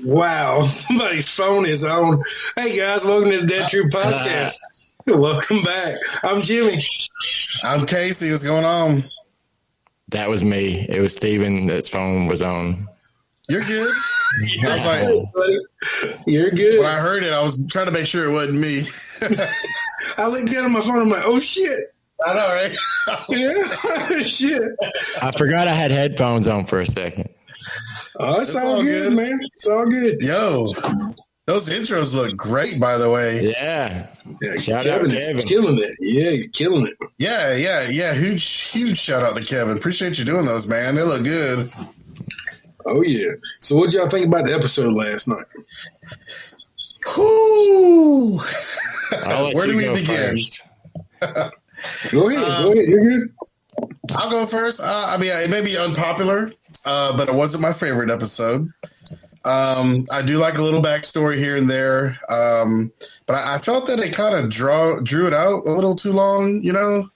Wow, somebody's phone is on. Hey guys, welcome to the Dead True Podcast. Welcome back. I'm Jimmy. I'm Casey. What's going on? That was me. It was Steven that's phone was on. You're good. I was like, Hey, buddy. You're good. when I heard it, I was trying to make sure it wasn't me. I looked down at my phone. I'm like, oh shit. I know, right? Yeah, shit. I forgot I had headphones on for a second. Oh, it's all good, man. It's all good. Yo, those intros look great, by the way. Yeah. Yeah, Shout Kevin out is Kevin. killing it. Yeah, he's killing it. Yeah. Huge shout out to Kevin. Appreciate you doing those, man. They look good. Oh yeah. So, what y'all think about the episode last night? Whoo! I'll let Where you do we go begin? first. Go ahead. You're good. I'll go first. I mean, it may be unpopular, but it wasn't my favorite episode. I do like a little backstory here and there, but I felt that it kind of drew it out a little too long. You know,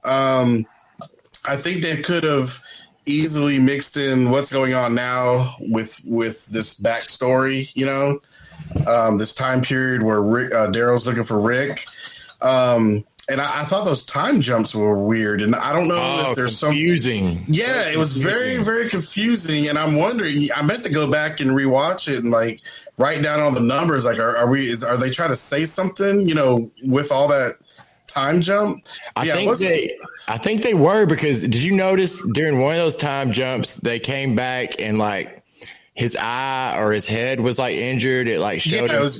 I think they could have easily mixed in what's going on now with this backstory. You know, this time period where Daryl's looking for Rick. And I thought those time jumps were weird, and I don't know if there's confusing. Yeah, it was very, very confusing, and I'm wondering. I meant to go back and rewatch it and like write down all the numbers. Like, are they trying to say something? You know, with all that time jump? I think they were, because did you notice during one of those time jumps they came back and like his eye or his head was like injured? It like showed him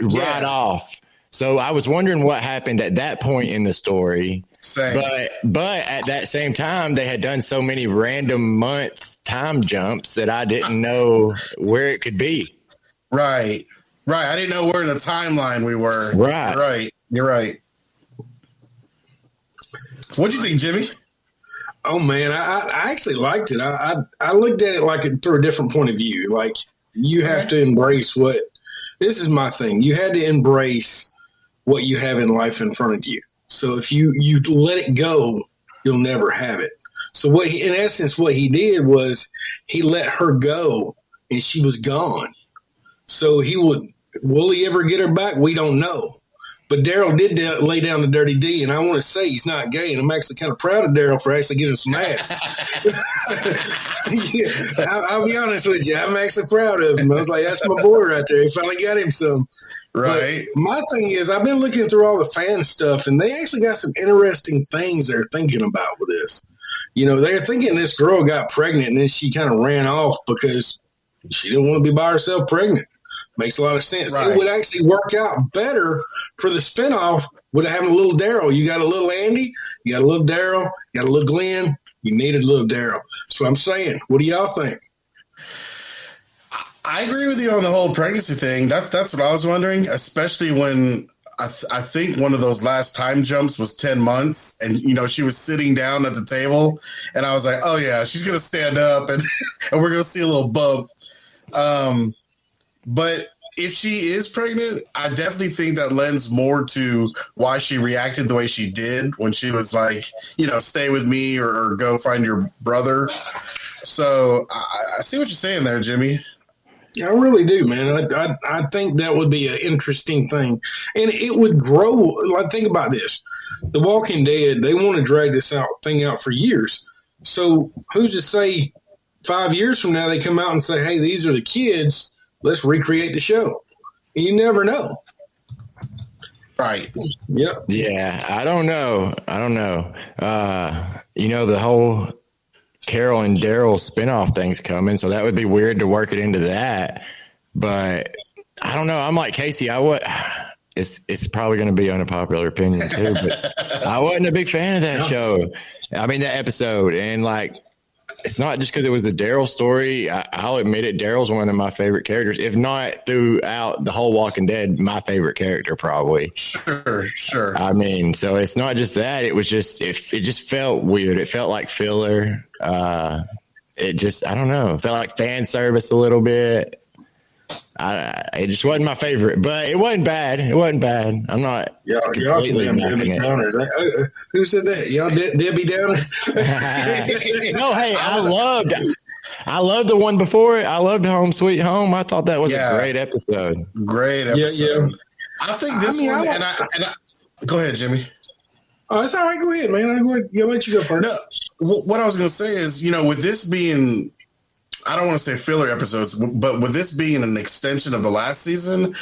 right off. So I was wondering what happened at that point in the story. Same. But at that same time, they had done so many random months time jumps that I didn't know where it could be. Right. I didn't know where in the timeline we were. Right. You're right. What'd you think, Jimmy? Oh man, I actually liked it. I looked at it like through a different point of view. Like, you have to embrace this is my thing. You had to embrace what you have in life in front of you. So if you let it go, you'll never have it. So in essence, what he did was he let her go and she was gone. So will he ever get her back? We don't know. But Daryl did lay down the dirty D, and I want to say he's not gay, and I'm actually kind of proud of Daryl for actually getting some ass. Yeah, I'll be honest with you. I'm actually proud of him. I was like, that's my boy right there. He finally got him some. Right. But my thing is, I've been looking through all the fan stuff, and they actually got some interesting things they're thinking about with this. You know, they're thinking this girl got pregnant, and then she kind of ran off because she didn't want to be by herself pregnant. Makes a lot of sense. Right. It would actually work out better for the spinoff with having a little Daryl. You got a little Andy, you got a little Daryl, you got a little Glenn. You needed a little Daryl. That's what I'm saying. What do y'all think? I agree with you on the whole pregnancy thing. That's what I was wondering, especially when I think one of those last time jumps was 10 months, and you know she was sitting down at the table, and I was like, oh yeah, she's gonna stand up, and we're gonna see a little bump. But if she is pregnant, I definitely think that lends more to why she reacted the way she did when she was like, you know, stay with me or go find your brother. So I see what you're saying there, Jimmy. I really do, man. I think that would be an interesting thing. And it would grow. Like, think about this. The Walking Dead, they want to drag this thing out for years. So who's to say 5 years from now they come out and say, hey, these are the kids. Let's recreate the show. You never know. Right. Yep. Yeah, I don't know. You know, the whole Carol and Daryl spinoff thing's coming, so that would be weird to work it into that. But I don't know. I'm like Casey. It's probably going to be an unpopular opinion too, but I wasn't a big fan of that show. I mean, that episode, and like it's not just because it was a Daryl story. I'll admit it. Daryl's one of my favorite characters, if not throughout the whole Walking Dead, my favorite character probably. Sure. I mean, so it's not just that. It was just it just felt weird. It felt like filler. It just, I don't know. It felt like fan service a little bit. It just wasn't my favorite, but it wasn't bad. I'm not completely knocking it. Who said that? Y'all Debbie Downers? No, hey, I loved the one before it. I loved Home Sweet Home. I thought that was a great episode. Yeah. I think this one, go ahead, Jimmy. Oh, it's all right. Go ahead, man. I'll let you go first. No, what I was going to say is, with this being, I don't want to say filler episodes, but with this being an extension of the last season,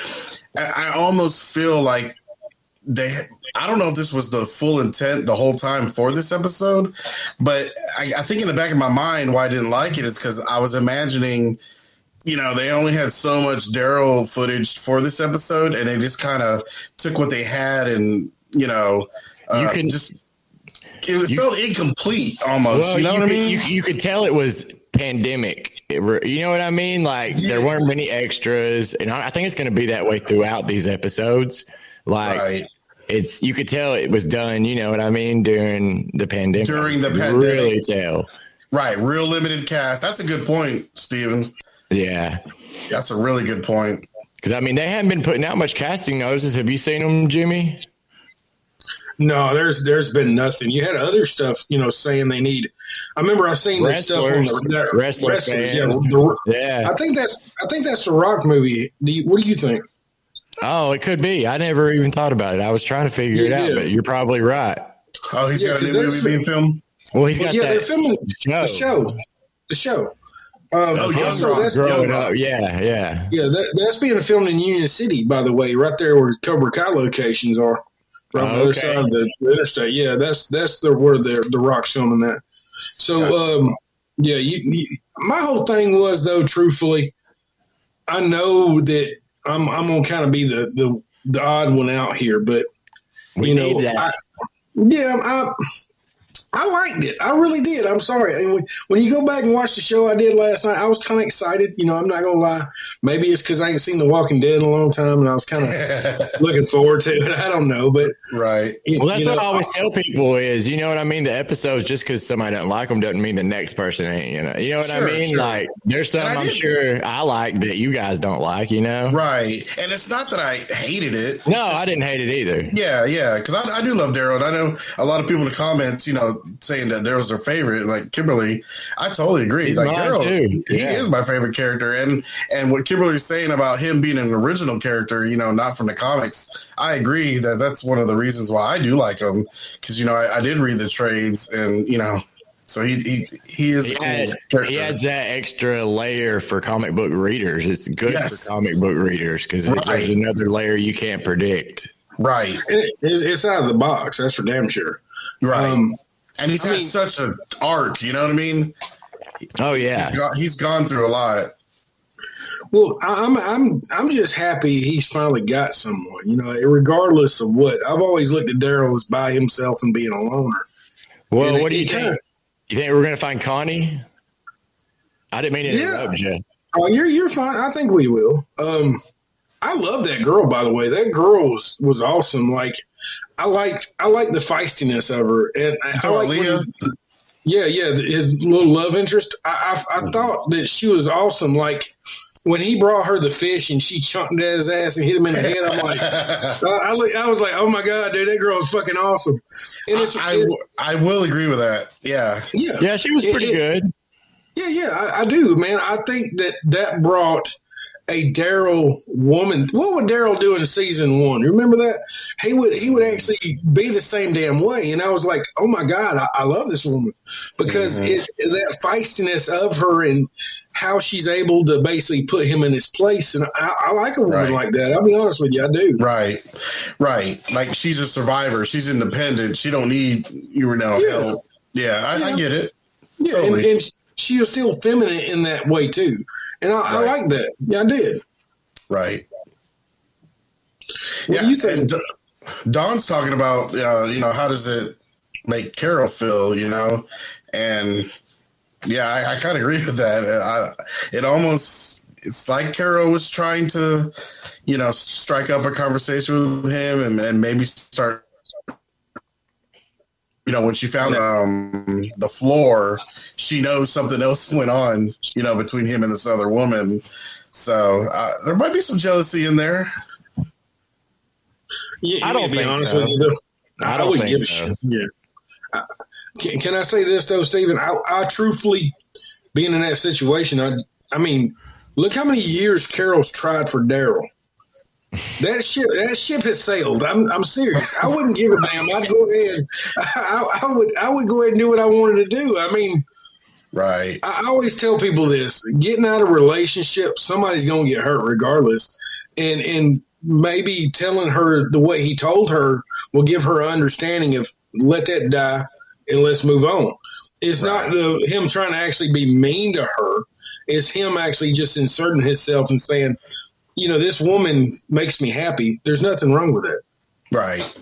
I almost feel like I don't know if this was the full intent the whole time for this episode, but I think in the back of my mind why I didn't like it is because I was imagining, they only had so much Daryl footage for this episode, and they just kind of took what they had and, it felt incomplete almost. Well, you know what I mean? You could tell it was pandemic. You know what I mean? Like there weren't many extras, and I think it's going to be that way throughout these episodes. Like you could tell it was done. You know what I mean? During the pandemic. Really tell. Right, real limited cast. That's a good point, Steven. Yeah, that's a really good point. Because they haven't been putting out much casting notices. Have you seen them, Jimmy? No, there's been nothing. You had other stuff, saying they need. I remember I seen this stuff on the wrestlers. Yeah. I think that's the Rock movie. What do you think? Oh, it could be. I never even thought about it. I was trying to figure it out, but you're probably right. Oh, he's got a new movie being filmed. Well, he's got they're filming the show. That's growing up. Yeah. That's being filmed in Union City, by the way, right there where Cobra Kai locations are. Right on the other side of the interstate. Yeah, that's where the Rock's filming that. So, my whole thing was, though, truthfully, I know that I'm gonna kind of be the odd one out here, but I liked it. I really did. I'm sorry. And when you go back and watch the show I did last night, I was kind of excited. I'm not going to lie. Maybe it's because I ain't seen The Walking Dead in a long time, and I was kind of looking forward to it. I don't know. But right. Well, that's what I always tell people is, you know what I mean? The episodes, just because somebody doesn't like them doesn't mean the next person ain't, You know what I mean? Sure. Like, there's some I'm sure I like that you guys don't like, Right. And it's not that I hated it. No, I didn't hate it either. Yeah. Because I do love Daryl. And I know a lot of people in the comments, saying that Daryl's their favorite, like Kimberly. I totally agree. He's like Daryl, he is my favorite character, and what Kimberly's saying about him being an original character, not from the comics, I agree that's one of the reasons why I do like him, because I did read the trades, and so he is a cool character. He adds that extra layer for comic book readers. It's good for comic book readers because there's another layer you can't predict. Right, it's out of the box. That's for damn sure. Right. And he's had such an arc, you know what I mean? Oh yeah, he's gone through a lot. Well, I'm just happy he's finally got someone. Regardless of what, I've always looked at Daryl as by himself and being a loner. Well, what do you think? You think we're going to find Connie? I didn't mean to interrupt you. Oh, you're fine. I think we will. I love that girl, by the way. That girl was awesome. Like. I like the feistiness of her, and I like Leah. His little love interest. I thought that she was awesome. Like when he brought her the fish and she chunked at his ass and hit him in the head. I'm like, I was like, oh my god, dude, that girl is fucking awesome. And I will agree with that. Yeah, she was pretty good. Yeah, I do, man. I think that brought a Daryl woman. What would Daryl do in season 1? You remember that? He would actually be the same damn way. And I was like, oh my God, I love this woman because that feistiness of her and how she's able to basically put him in his place. And I like a woman like that. I'll be honest with you. I do. Right. Like she's a survivor. She's independent. She don't need help. Yeah, I get it. Yeah. Totally. And she was still feminine in that way too. And I like that. Yeah, I did. Right. What do you think? Don's talking about, how does it make Carol feel, and Yeah, I kind of agree with that. It's like Carol was trying to, strike up a conversation with him and maybe start, when she found the floor, she knows something else went on, between him and this other woman. So there might be some jealousy in there. Yeah, I don't be honest with you, though. I would give a shit. Yeah. Can I say this though, Stephen? I truthfully, being in that situation, I mean, look how many years Carol's tried for Daryl. That ship has sailed. I'm serious. I wouldn't give a damn. I'd go ahead. I would go ahead and do what I wanted to do. I mean, right. I always tell people this: getting out of a relationship, somebody's gonna get hurt regardless, and maybe telling her the way he told her will give her an understanding of let that die and let's move on. It's right. Not him trying to actually be mean to her. It's him actually just inserting himself and saying, this woman makes me happy. There's nothing wrong with that. Right.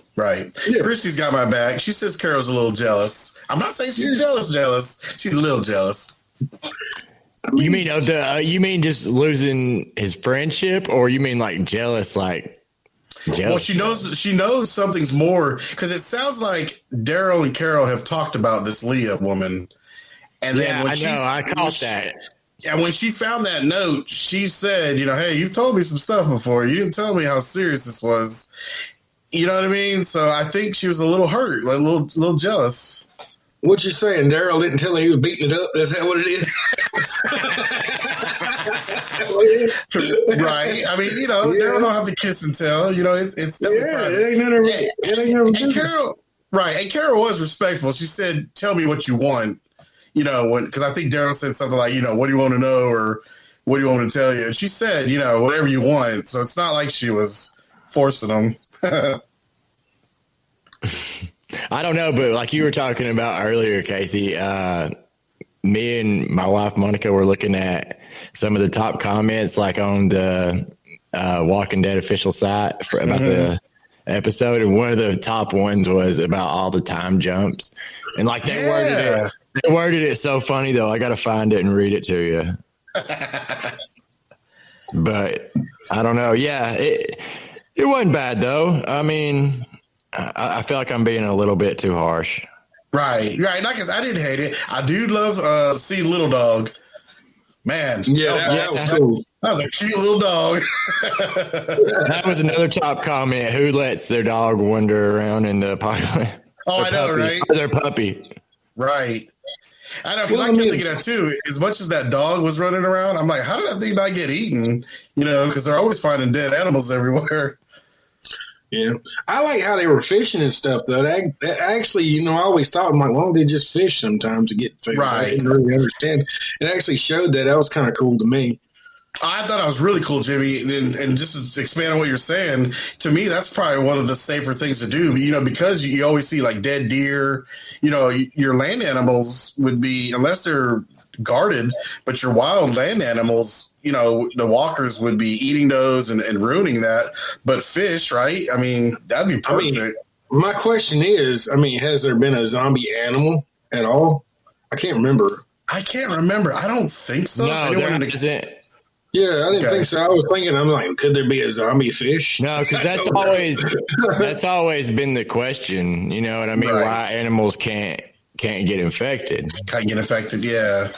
Yeah. Christy's got my back. She says Carol's a little jealous. I'm not saying she's jealous. She's a little jealous. You mean just losing his friendship, or you mean like jealous, like jealous? Well, she knows something's more, because it sounds like Daryl and Carol have talked about this Leah woman, and then I caught that. And when she found that note, she said, hey, you've told me some stuff before. You didn't tell me how serious this was. You know what I mean? So I think she was a little hurt, like a little jealous. What you saying? Daryl didn't tell her he was beating it up. Is that what it is? Right. I mean, Daryl don't have to kiss and tell. It's it ain't none of it. And Carol, right? And Carol was respectful. She said, "Tell me what you want." Because I think Daryl said something like, "What do you want to know?" or "What do you want me to tell you?" And she said, "Whatever you want." So it's not like she was forcing them. I don't know, but like you were talking about earlier, Casey, me and my wife, Monica, were looking at some of the top comments, like on the Walking Dead official site about the episode. And one of the top ones was about all the time jumps. And like they worded it so funny, though. I got to find it and read it to you. But I don't know. Yeah, it wasn't bad, though. I mean, I feel like I'm being a little bit too harsh. Right. Like I didn't hate it. I do love seeing Little Dog. Man. Yeah, that was cool. That was a cute little dog. That was another top comment. Who lets their dog wander around in the apartment? Oh, I know, right? Their puppy. Right. I know, because I kept thinking that too. As much as that dog was running around, I'm like, how did that thing not get eaten? Because they're always finding dead animals everywhere. Yeah. I like how they were fishing and stuff, though. That actually, I always thought, I'm like, why don't they just fish sometimes to get food? Right. I didn't really understand. It actually showed that. That was kind of cool to me. I thought it was really cool, Jimmy. And just to expand on what you're saying, to me, that's probably one of the safer things to do. Because you always see like dead deer, your land animals would be, unless they're guarded, but your wild land animals, the walkers would be eating those and ruining that. But fish, right? I mean, that'd be perfect. My question is, has there been a zombie animal at all? I can't remember. I don't think so. No, there isn't. Yeah, I didn't think so. I was thinking, I'm like, could there be a zombie fish? No, because that's always been the question. You know what I mean? Right. Why animals can't get infected? Can't get infected, yeah.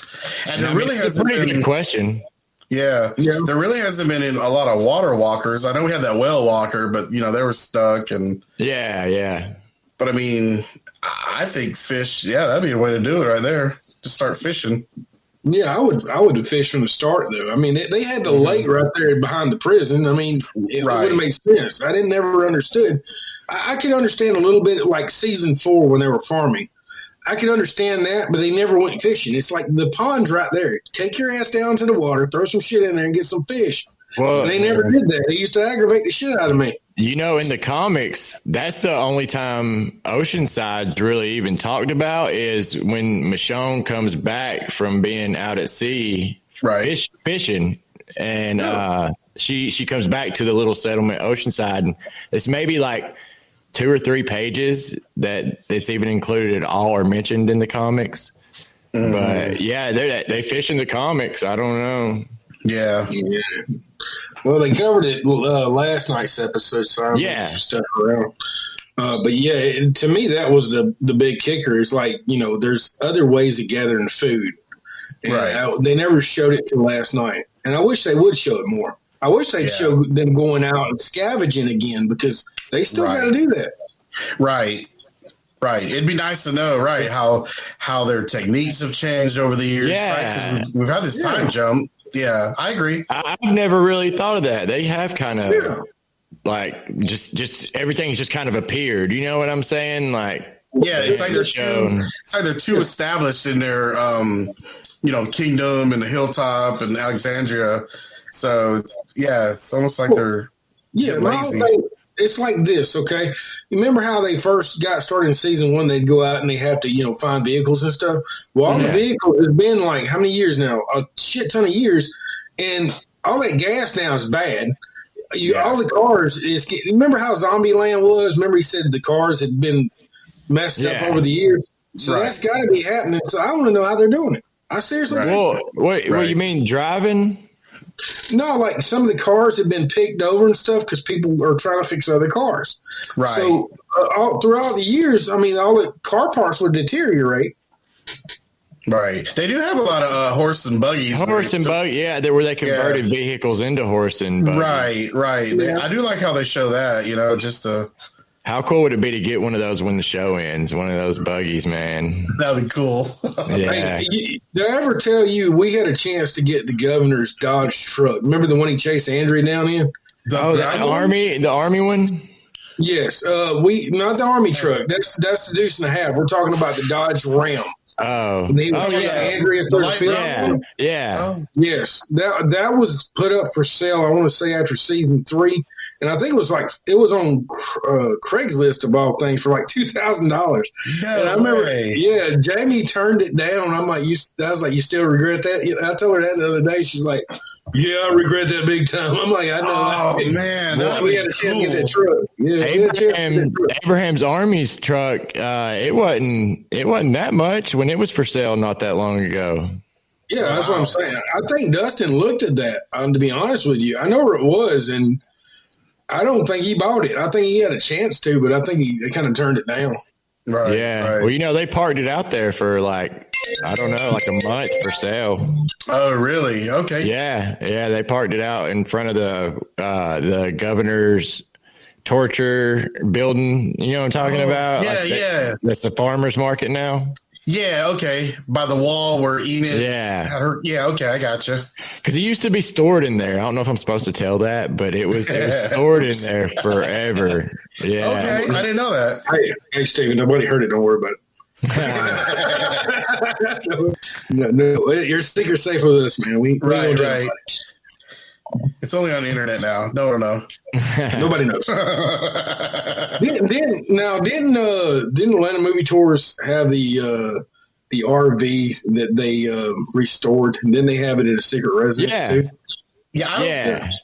And there really has a pretty good question. Yeah, there really hasn't been a lot of water walkers. I know we had that whale walker, but they were stuck and yeah. But I think fish. Yeah, that'd be a way to do it right there. Just start fishing. Yeah, I would have fished from the start, though. They had the lake right there behind the prison. It wouldn't make sense. I never understood. I could understand a little bit like season 4 when they were farming. I could understand that, but they never went fishing. It's like the pond's right there. Take your ass down to the water, throw some shit in there, and get some fish. Well, they never did that. They used to aggravate the shit out of me. In the comics, that's the only time Oceanside's really even talked about is when Michonne comes back from being out at sea fishing. And she comes back to the little settlement Oceanside. And it's maybe like 2 or 3 pages that it's even included at all or mentioned in the comics. But yeah, they fish in the comics. I don't know. Yeah. Well, they covered it last night's episode, so I'm just stuck around. But yeah, to me, that was the big kicker. It's like, there's other ways of gathering food. And they never showed it till last night. And I wish they would show it more. I wish they'd show them going out and scavenging again, because they still got to do that. Right. It'd be nice to know, how their techniques have changed over the years. Yeah. Right? 'Cause we've had this time jump. Yeah, I agree. I've never really thought of that. They have kind of like just everything's just kind of appeared. You know what I'm saying? Like, it's like they're too established in their kingdom and the hilltop and Alexandria. So it's almost like they're lazy. It's like this, okay? You remember how they first got started in season 1? They'd go out and they have to, find vehicles and stuff. Well, all the vehicles has been like how many years now? A shit ton of years, and all that gas now is bad. All the cars is. Remember how Zombieland was? Remember he said the cars had been messed up over the years. So that's got to be happening. So I want to know how they're doing it. I seriously. Well, what you mean driving? No, like some of the cars have been picked over and stuff because people are trying to fix other cars. Right. So throughout the years, I mean, all the car parts would deteriorate. Right. They do have a lot of horse and buggies. Where they converted vehicles into horse and buggy. Right. Yeah. I do like how they show that, just to... How cool would it be to get one of those when the show ends? One of those buggies, man. That'd be cool. Yeah. Hey, did I ever tell you we had a chance to get the governor's Dodge truck? Remember the one he chased Andrea down in? The army one? Yes. Not the army truck. That's the deuce and a half. We're talking about the Dodge Ram. Oh. When he was chasing Andrea through the field. Yeah. Yes. That was put up for sale, I want to say, after season 3. And I think it was on Craigslist of all things for like $2,000. No and I remember, way. Jamie turned it down. I'm like, you still regret that? I told her that the other day. She's like, yeah, I regret that big time. I'm like, I know. Oh man, we had a chance to get that truck. Yeah, Abraham's Army's truck. It wasn't that much when it was for sale not that long ago. Yeah, that's what I'm saying. I think Dustin looked at that. To be honest with you, I know where it was, and I don't think he bought it. I think he had a chance to, but I think he kind of turned it down. Right. Yeah. Right. Well, they parked it out there for like, I don't know, like a month for sale. Oh, really? Okay. Yeah. Yeah. They parked it out in front of the governor's torture building. You know what I'm talking about? Yeah. That's the farmer's market now. Yeah, okay. By the wall where Enid had her. Yeah, okay, I gotcha. Because it used to be stored in there. I don't know if I'm supposed to tell that, but it was stored in there forever. Yeah. Okay, I didn't know that. Hey, Steven, nobody heard it. Don't worry about it. no, your secret's safe with us, man. We right. It's only on the internet now. No. Nobody knows. Didn't Atlanta Movie Tours have the RV that they restored, and then they have it in a secret residence too? Yeah,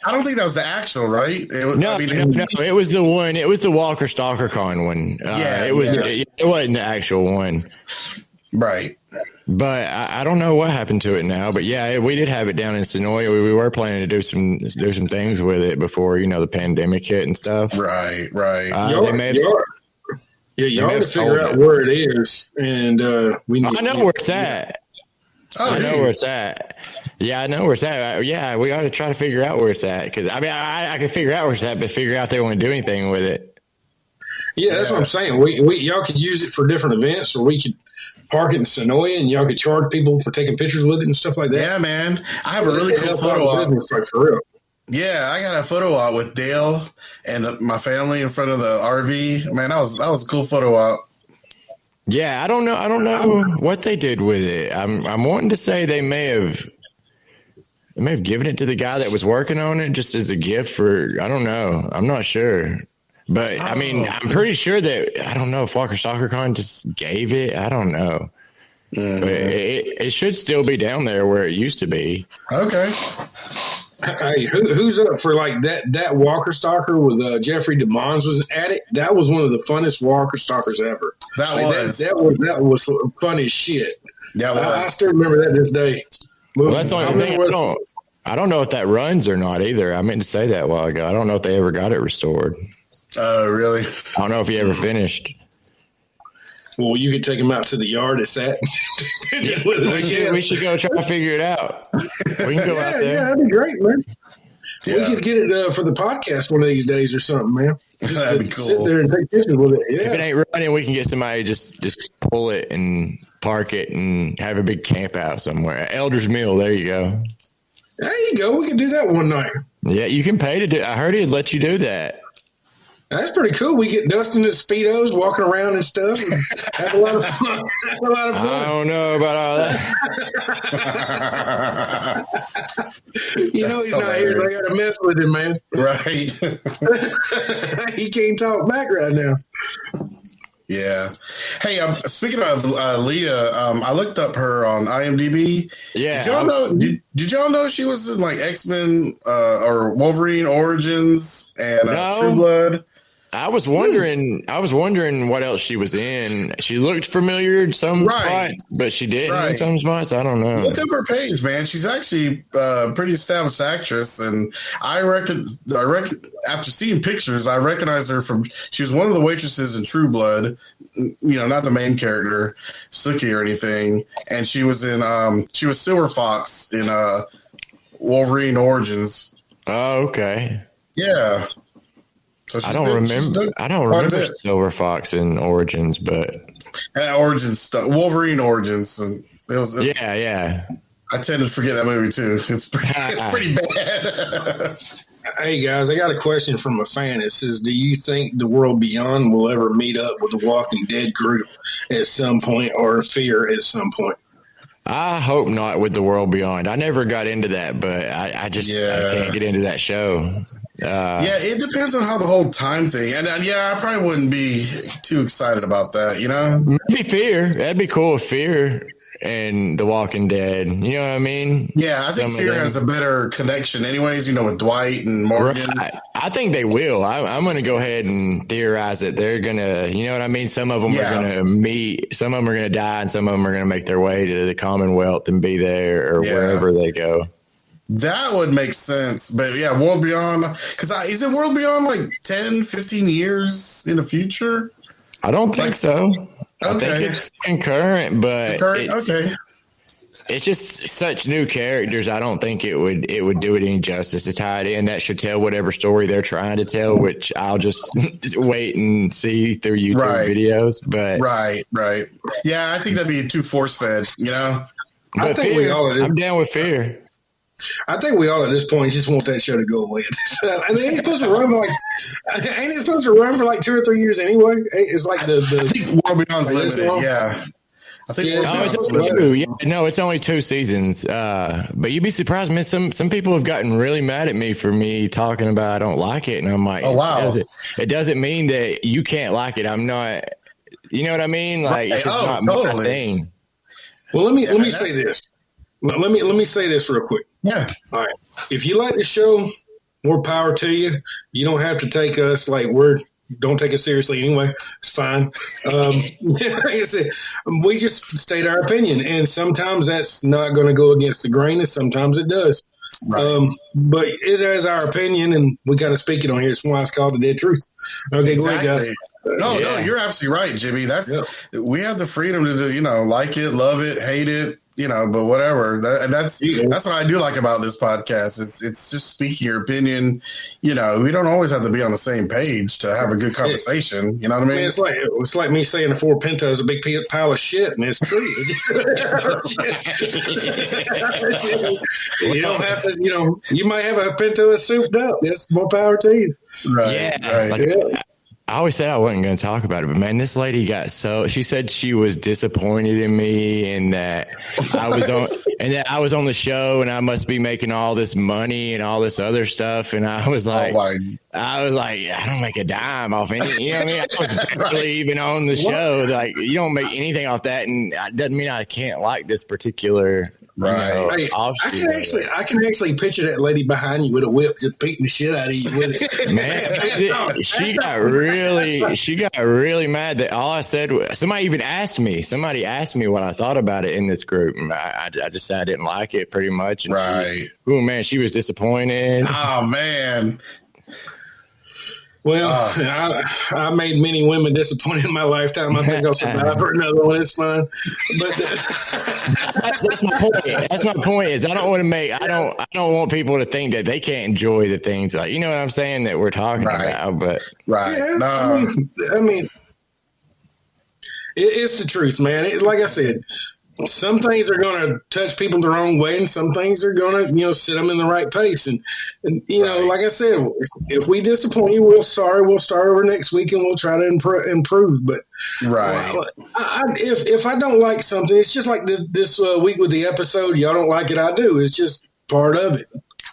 I don't think that was the actual, right? No, it was the one. It was the Walker Stalker Con one. It wasn't the actual one, right? But I don't know what happened to it now. But yeah, we did have it down in Sonoy. We were planning to do some things with it before the pandemic hit and stuff. Right. Y'all to figure out where it is, and I know where it's at. Oh, I know where it's at. Yeah, I know where it's at. Yeah, we ought to try to figure out where it's at, because I can figure out where it's at, but figure out if they want to do anything with it. Yeah, that's what I'm saying. We y'all could use it for different events, or we could park it in Sonoy, and y'all could charge people for taking pictures with it and stuff like that. Yeah, man. I have a really cool photo op. For real. Yeah, I got a photo op with Dale and my family in front of the RV. Man, that was a cool photo op. Yeah, I don't know what they did with it. I'm wanting to say they may have given it to the guy that was working on it just as a gift for, I don't know. I'm not sure. But I mean, I'm pretty sure that, I don't know if Walker Stalker Con just gave it. I don't know. But it should still be down there where it used to be. Okay. Hey, who's up for like that Walker Stalker with Jeffrey DeMons was at it? That was one of the funnest Walker Stalkers ever. That was funny as shit. Yeah, I still remember that this day. Well, that's the only thing. I don't know if that runs or not either. I meant to say that a while ago. I don't know if they ever got it restored. Really? I don't know if he ever finished. Well, you could take him out to the yard. It's at. We should go try to figure it out. We can go out there. Yeah, that'd be great, man. Yeah. We could get it for the podcast one of these days or something, man. That'd be cool. Sit there and take pictures with it. Yeah. If it ain't running, we can get somebody just pull it and park it and have a big camp out somewhere. Elder's Mill. There you go. There you go. We can do that one night. Yeah, you can pay to do. I heard he'd let you do that. That's pretty cool. We get Dustin in Speedos walking around and stuff and have a lot of fun. I don't know about all that. He's not here. They got to mess with him, man. Right. He can't talk back right now. Yeah. Hey, speaking of Leah, I looked up her on IMDb. Yeah. Did y'all know she was in like X-Men or Wolverine Origins and True Blood? I was wondering what else she was in. She looked familiar in some spots, but she didn't in some spots. I don't know. Look up her page, man. She's actually a pretty established actress, and I reckon after seeing pictures, I recognize her from. She was one of the waitresses in True Blood. Not the main character, Sookie or anything. And she was in. She was Silver Fox in Wolverine Origins. Oh, okay. Yeah. So I don't remember Silver Fox in Origins, but Origins stuff, Wolverine Origins, and it was. Yeah. I tend to forget that movie too. It's pretty bad. Hey guys, I got a question from a fan. It says, "Do you think the World Beyond will ever meet up with the Walking Dead group at some point, or Fear at some point?" I hope not with the World Beyond. I never got into that, but I can't get into that show. It depends on how the whole time thing. And I probably wouldn't be too excited about that, Maybe Fear. That'd be cool if Fear and The Walking Dead. You know what I mean? Yeah, I think Fear has a better connection anyways, with Dwight and Morgan. Right. I think they will. I'm going to go ahead and theorize that they're going to, you know what I mean? Some of them are going to meet, some of them are going to die, and some of them are going to make their way to the Commonwealth and be there or wherever they go. That would make sense. But World Beyond, because is it World Beyond like 10, 15 years in the future? I don't think so. I think it's concurrent, but it's just such new characters. I don't think it would do it any justice to tie it in. That should tell whatever story they're trying to tell, which I'll just wait and see through YouTube videos. But right. Yeah, I think that'd be too force fed, I think I'm down with Fear. I think we all at this point just want that show to go away. I mean, ain't it supposed to run for like 2 or 3 years anyway? It's like the I think World Beyond's limited. Yeah. I think it's only 2 seasons. But you'd be surprised, man. Some people have gotten really mad at me for me talking about I don't like it, and I'm like, oh wow, it doesn't mean that you can't like it. I'm not. You know what I mean? Like it's just not my thing. Well, let me say this. Let me say this real quick. Yeah. All right. If you like the show, more power to you. You don't have to take us don't take us seriously anyway. It's fine. Like I said, we just state our opinion, and sometimes that's not going to go against the grain, and sometimes it does. Right. But it is our opinion, and we got to speak it on here. It's why it's called the Dead Truth. Okay, go ahead, guys. No, you're absolutely right, Jimmy. We have the freedom to do, like it, love it, hate it. But whatever. That's what I do like about this podcast. It's just speaking your opinion. We don't always have to be on the same page to have a good conversation. You know what I mean? It's like me saying a Ford Pinto is a big pile of shit, and it's true. You don't have to. You might have a Pinto that's souped up. That's more power to you. Right. Yeah. Right. I always said I wasn't going to talk about it, but man, this lady she said she was disappointed in me and that I was on the show and I must be making all this money and all this other stuff. And I was like, I don't make a dime off anything. You know what I mean? I was barely even on the show. Like, you don't make anything off that. And it doesn't mean I can't like this particular Right. You know, Hey, I can actually picture that lady behind you with a whip just beating the shit out of you with it. Man, she got really mad that all I said was, somebody asked me what I thought about it in this group. And I just said I didn't like it pretty much. And she was disappointed. Oh man. Well, I made many women disappointed in my lifetime. I think I'll survive for another one. It's fine. But that's my point. That's my point. Is I don't want people to think that they can't enjoy the things like, you know what I'm saying, that we're talking about. But yeah, I mean, it's the truth, man. Like I said, some things are going to touch people the wrong way, and some things are going to, set them in the right pace. And like I said, if we disappoint you, we'll start over next week, and we'll try to improve. But if I don't like something, it's just like this week with the episode. Y'all don't like it, I do. It's just part of it.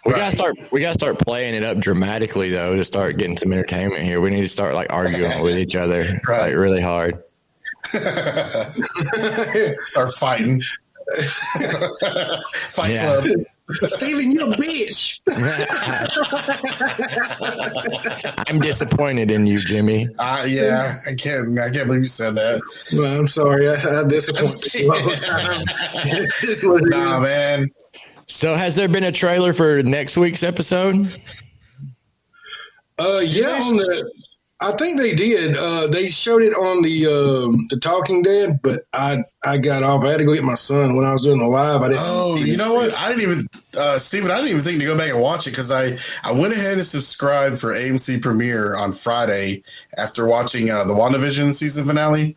We gotta start playing it up dramatically though to start getting some entertainment here. We need to start like arguing with each other like really hard. Start fighting. Fight club. Steven, you're a bitch. I'm disappointed in you, Jimmy. Yeah, I can't believe you said that. Well, I'm sorry. I disappointed you all the time. Nah, man. So has there been a trailer for next week's episode? I think they did. They showed it on the Talking Dead, but I got off. I had to go get my son when I was doing the live. I didn't. Oh, you know what? I didn't even, Steven, I didn't even think to go back and watch it because I went ahead and subscribed for AMC Premiere on Friday after watching the WandaVision season finale.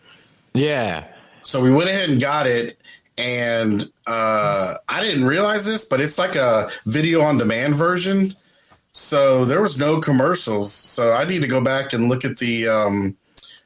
Yeah. So we went ahead and got it. And I didn't realize this, but it's like a video on demand version. So there was no commercials. So I need to go back and look at the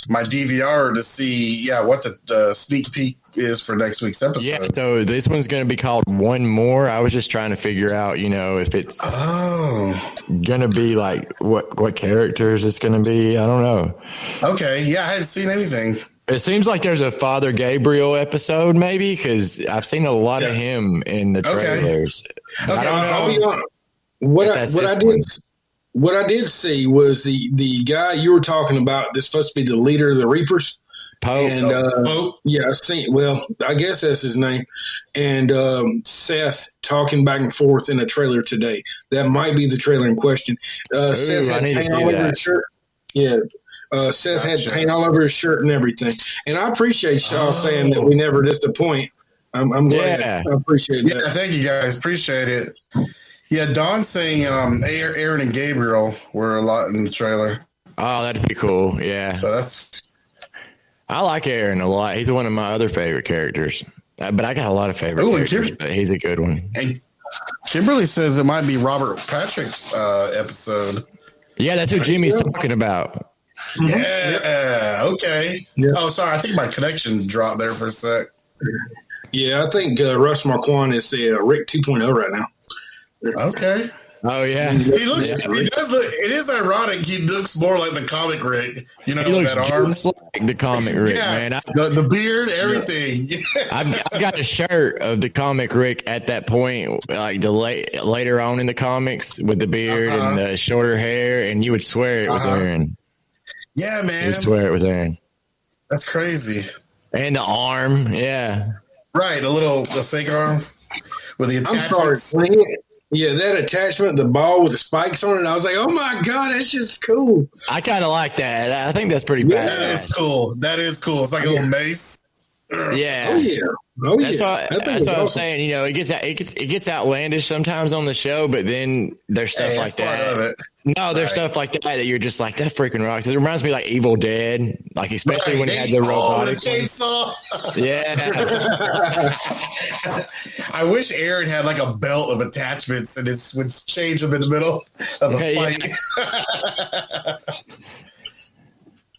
my DVR to see, what the sneak peek is for next week's episode. Yeah, so this one's going to be called One More. I was just trying to figure out, if it's going to be like what characters it's going to be. I don't know. Okay, yeah, I hadn't seen anything. It seems like there's a Father Gabriel episode, maybe, because I've seen a lot of him in the trailers. Okay. I'll be honest. What I did see was the guy you were talking about that's supposed to be the leader of the Reapers. Pope. And Pope. Yeah, I've seen. Well, I guess that's his name. And Seth talking back and forth in a trailer today. That might be the trailer in question. Seth had paint all over his shirt. Yeah. Seth had paint all over his shirt and everything. And I appreciate y'all saying that we never disappoint. I'm glad. Yeah. I appreciate that. Yeah, thank you guys. Appreciate it. Yeah, Don saying Aaron and Gabriel were a lot in the trailer. Oh, that'd be cool. Yeah. So I like Aaron a lot. He's one of my other favorite characters. But I got a lot of favorite characters, but he's a good one. And Kimberly says it might be Robert Patrick's episode. Yeah, that's what Jimmy's talking about. Yeah. Okay. Yeah. Oh, sorry. I think my connection dropped there for a sec. Yeah, I think Russ Marquand is Rick 2.0 right now. Okay. Oh yeah, he does look. It is ironic. He looks more like the comic Rick. He looks that arm, just like the comic Rick, man. The beard, everything. I've got a shirt of the comic Rick at that point, like later on in the comics with the beard and the shorter hair, and you would swear it was Aaron. Yeah, man. You would swear it was Aaron. That's crazy. And the arm, yeah. Right, the fake arm with the attachments. I'm sorry. Yeah, that attachment, the ball with the spikes on it, I was like, oh my God, that's just cool. I kind of like that. I think that's pretty bad. That is cool. It's like a little mace. Yeah. Oh, yeah. Oh, that's what I'm saying. It gets outlandish sometimes on the show, but then there's stuff like that. No, there's stuff like that you're just like, that freaking rocks. It reminds me like Evil Dead, like especially when he had the robotic chainsaw. Yeah. I wish Aaron had like a belt of attachments and it would change them in the middle of a fight.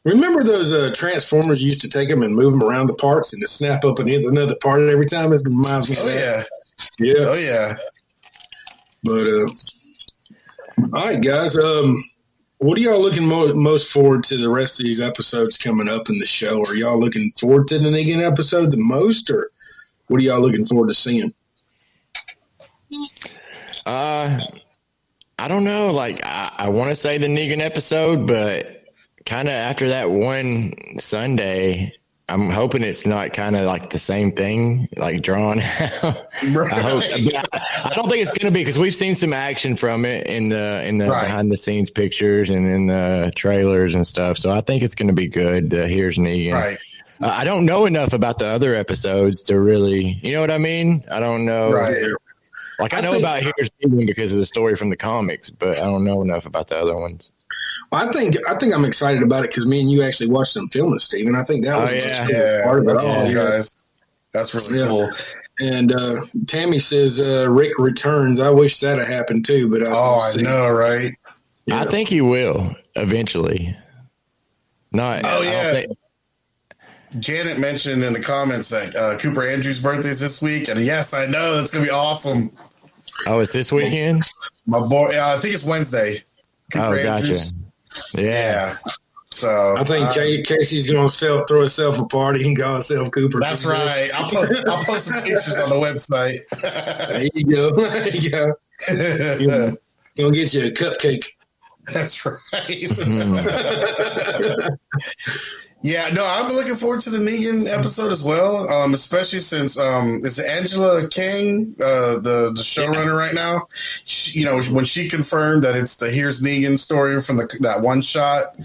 Remember those Transformers used to take them and move them around the parts and to snap up another part every time? It reminds me of that. Yeah. Oh, yeah. But, all right, guys. What are y'all looking most forward to the rest of these episodes coming up in the show? Are y'all looking forward to the Negan episode the most, or what are y'all looking forward to seeing? I don't know. Like, I want to say the Negan episode, but kind of after that one Sunday, I'm hoping it's not kind of like the same thing, like drawn out. Right. I don't think it's going to be, because we've seen some action from it in the behind the scenes pictures and in the trailers and stuff. So I think it's going to be good. Here's Negan. Right. I don't know enough about the other episodes to really, you know what I mean? I don't know. Right. Like, I know about Here's Negan because of the story from the comics, but I don't know enough about the other ones. Well, I think I'm excited about it because me and you actually watched them filming, Steve, and I think that was part of it all, guys. That's really cool. And Tammy says Rick returns. I wish that had happened too, but I know, right? Yeah. I think he will eventually. Not. Oh yeah. Janet mentioned in the comments that Cooper Andrews' birthday is this week, and yes, I know that's gonna be awesome. Oh, it's this weekend? My boy, I think it's Wednesday. Cooper Andrews. Gotcha. Yeah. So I think Casey's going to throw herself a party and call herself Cooper. That's right. I'll post some pictures on the website. There you go. There you go. You'll get you a cupcake. That's right. Yeah, no, I'm looking forward to the Negan episode as well, especially since it's Angela Kang, the showrunner right now. She, when she confirmed that it's the Here's Negan story from that one shot,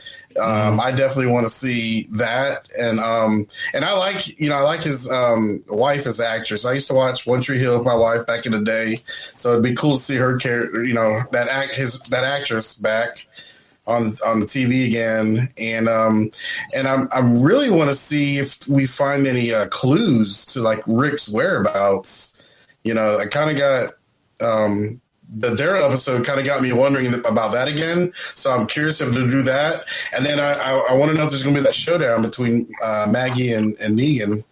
I definitely want to see that. And I like his wife as an actress. I used to watch One Tree Hill with my wife back in the day, so it'd be cool to see her character, that actress back on the TV again, and I really want to see if we find any clues to like Rick's whereabouts. I kind of got the Daryl episode kind of got me wondering about that again. So I'm curious if they'll do that, and then I want to know if there's going to be that showdown between Maggie and Negan.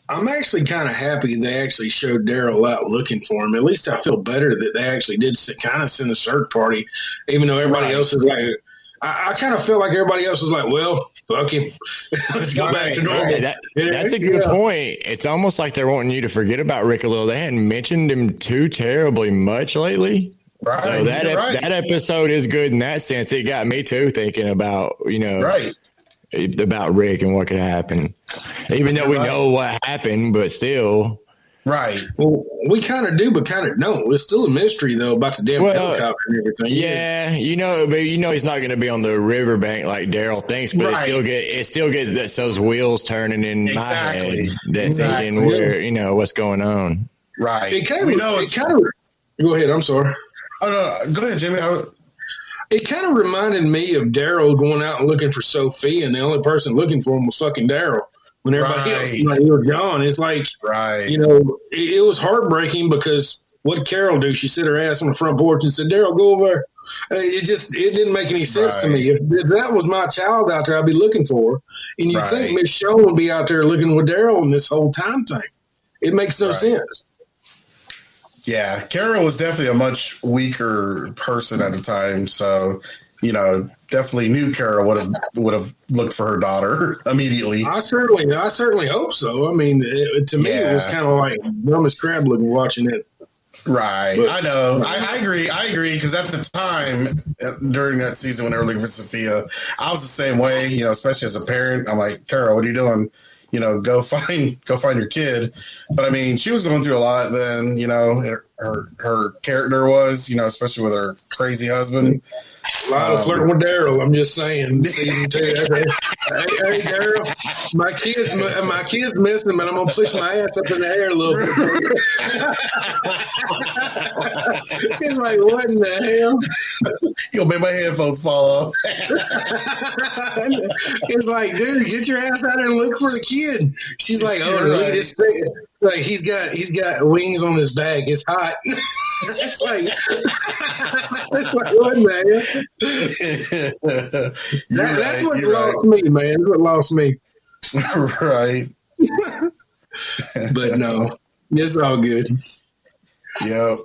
I'm actually kind of happy they actually showed Daryl out looking for him. At least I feel better that they actually did kind of send a search party, even though everybody else is like, I kind of feel like everybody else was like, well, fuck him. Let's go back to normal. That's a good point. It's almost like they're wanting you to forget about Rick a little. They hadn't mentioned him too terribly much lately. Right. So that episode is good in that sense. It got me too thinking about, about Rick and what could happen. Even though we know what happened, but still. Right. Well, we kind of do, but kind of don't. It's still a mystery, though, about the damn helicopter and everything. Yeah, but he's not going to be on the riverbank like Daryl thinks, but it still gets those wheels turning in my head. Thinking where, what's going on. Right. It kind of. Go ahead. I'm sorry. Oh, no. Go ahead, Jimmy. It kind of reminded me of Daryl going out and looking for Sophie, and the only person looking for him was fucking Daryl. When everybody else was gone, it's like, it was heartbreaking because what did Carol do? She sit her ass on the front porch and said, Daryl, go over there. It didn't make any sense to me. If that was my child out there, I'd be looking for her. And you think Miss Shaw would be out there looking with Daryl in this whole time thing. It makes no sense. Yeah, Carol was definitely a much weaker person at the time, so definitely knew Carol would have looked for her daughter immediately. I certainly hope so. I mean, to me, it was kind of like dumb as crab looking watching it. Right, but, I know. I agree. Because at the time, during that season when they were looking for Sophia, I was the same way. Especially as a parent, I'm like, Carol, what are you doing? Go find your kid. But I mean, she was going through a lot then. Her character was, especially with her crazy husband. A lot of flirting with Daryl. I'm just saying. Season 2. Hey, Daryl, my kid's missing, but I'm gonna push my ass up in the air a little bit. It's like, what in the hell? You'll make my headphones fall off. It's like, dude, get your ass out there and look for the kid. She's like, look at this thing. Like he's got wings on his back. It's hot. It's like what, man? That's what lost me, man. That's what lost me. Right. But no, it's all good. Yep.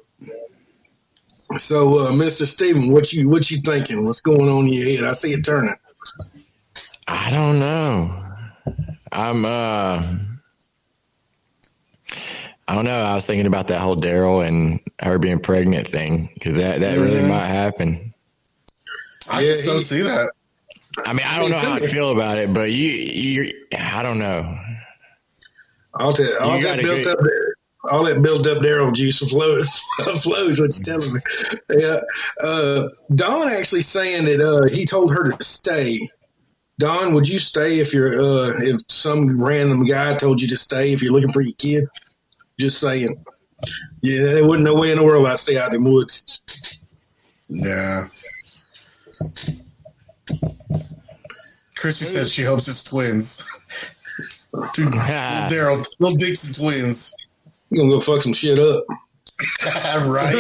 So, Mr. Steven, what you thinking? What's going on in your head? I see it turning. I don't know. I don't know. I was thinking about that whole Daryl and her being pregnant thing because that really might happen. I just don't see that. I mean, I don't know how I feel about it, but I don't know. All that built up Daryl juice flows. What you're telling me? Yeah. Don actually saying that he told her to stay. Don, would you stay if some random guy told you to stay if you're looking for your kid? Just saying. Yeah, there wasn't no way in the world I'd stay out in the woods. Yeah. Chrissy says she hopes it's twins. Daryl, little Dixon twins. You're gonna go fuck some shit up. Right.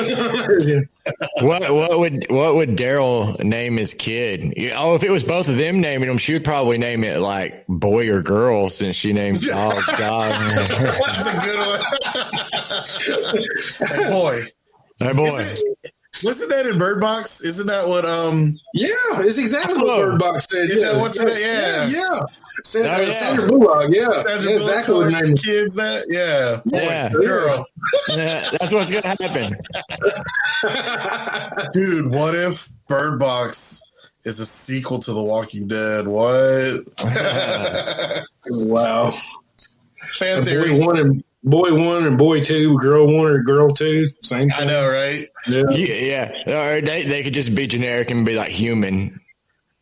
What would Daryl name his kid? Oh, if it was both of them naming him, she would probably name it like boy or girl since she named dog. That's a good one. Hey, boy. Wasn't that in Bird Box? Isn't that what? Yeah, it's exactly what Bird Box said. Yeah, what's her name? Yeah. Sandra Bullock. Yeah, Sandra exactly what her name. Kids, that girl. Yeah, that's what's gonna happen. Dude, what if Bird Box is a sequel to The Walking Dead? What? Wow. Fan theory. Boy one and boy two, girl one or girl two, same thing. I know, right? Yeah. Or they could just be generic and be like human.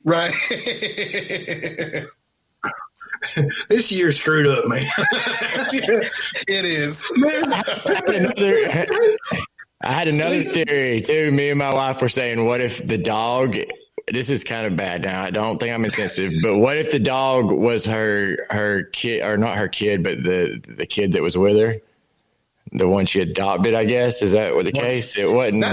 Right. This year's screwed up, man. It is. I had another theory too. Me and my wife were saying, what if the dog, this is kind of bad now, I don't think I'm insensitive, but what if the dog was her kid, or not her kid, but the kid that was with her, the one she adopted, I guess? Is that what the case? It wasn't.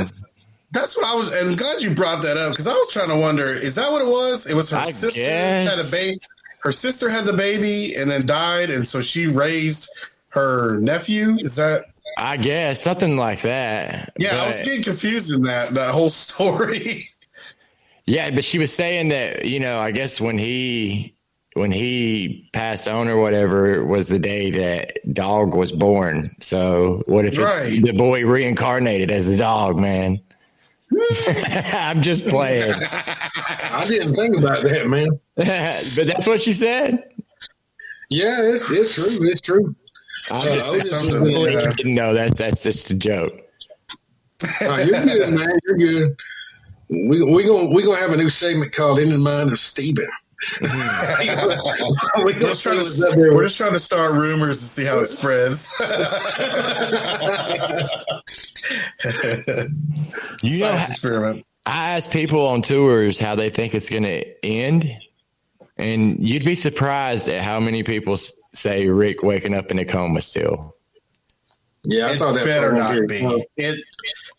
That's what I was, and I'm glad you brought that up, because I was trying to wonder, is that what it was? It was her sister had a baby. Her sister had the baby and then died, and so she raised her nephew. Is that? I guess something like that. Yeah, I was getting confused in that whole story. Yeah, but she was saying that, I guess when he passed on or whatever was the day that dog was born. So what if it's the boy reincarnated as a dog, man? I'm just playing. I didn't think about that, man. But that's what she said. Yeah, it's true. It's true. No, that's just a joke. You're good, man. You're good. We're gonna have a new segment called "In the Mind of Steven." We're just trying to start rumors to see how it spreads. Experiment. I ask people on tours how they think it's going to end, and you'd be surprised at how many people say Rick waking up in a coma still. Yeah, I thought that better not be.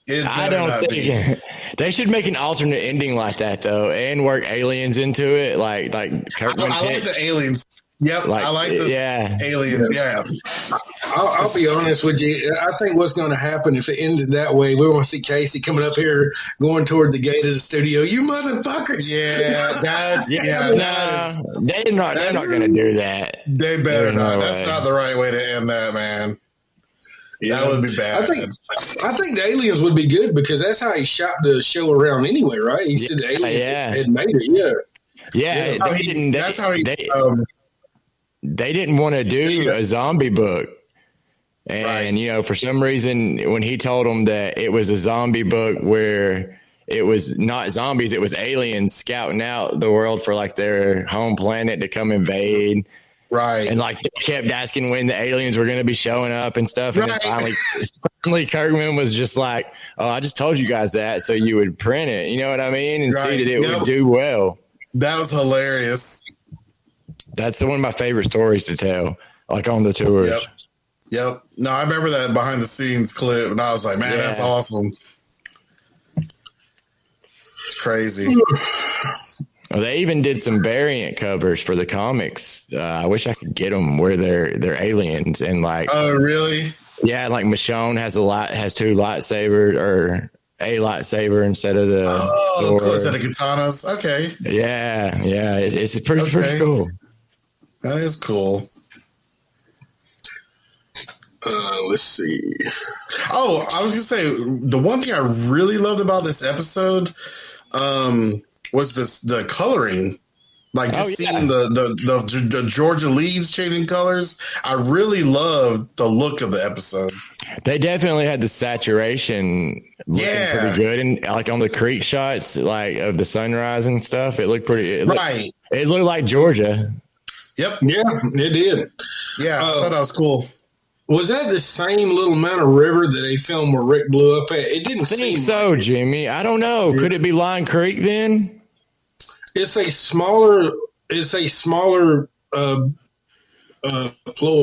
I don't think they should make an alternate ending like that though, and work aliens into it, like Kirkman. I like the aliens. Yep, I like the aliens. Yeah, I'll be honest with you. I think what's going to happen if it ended that way, we're going to see Casey coming up here, going toward the gate of the studio. You motherfuckers! Yeah, they're not going to do that. They better not. That's not the right way to end that, man. Yeah, that would be bad. I think the aliens would be good because that's how he shot the show around anyway, right? He said the aliens had made it. Yeah. They didn't want to do a zombie book. And, for some reason, when he told them that it was a zombie book where it was not zombies, it was aliens scouting out the world for like their home planet to come invade. Right. And like they kept asking when the aliens were going to be showing up and stuff. And then finally Kirkman was just like, oh, I just told you guys that so you would print it. You know what I mean? And see that it would do well. That was hilarious. That's one of my favorite stories to tell, like on the tours. Yep. No, I remember that behind the scenes clip, and I was like, man, that's awesome. It's crazy. Well, they even did some variant covers for the comics. I wish I could get them where they're aliens and like. Oh, really? Yeah, like Michonne has two lightsabers or a lightsaber instead of the sword. Instead of katanas. Okay. Yeah, it's pretty cool. That is cool. Let's see. Oh, I was gonna say the one thing I really loved about this episode was the coloring. Like just seeing the Georgia leaves changing colors. I really loved the look of the episode. They definitely had the saturation looking pretty good, and like on the creek shots, like of the sunrise and stuff, it looked pretty. It looked like Georgia. Yep. Yeah, it did. Yeah, I thought that was cool. Was that the same little amount of river that they filmed where Rick blew up at? It didn't seem so, like Jimmy. I don't know. Could it be Line Creek then? It's a smaller flow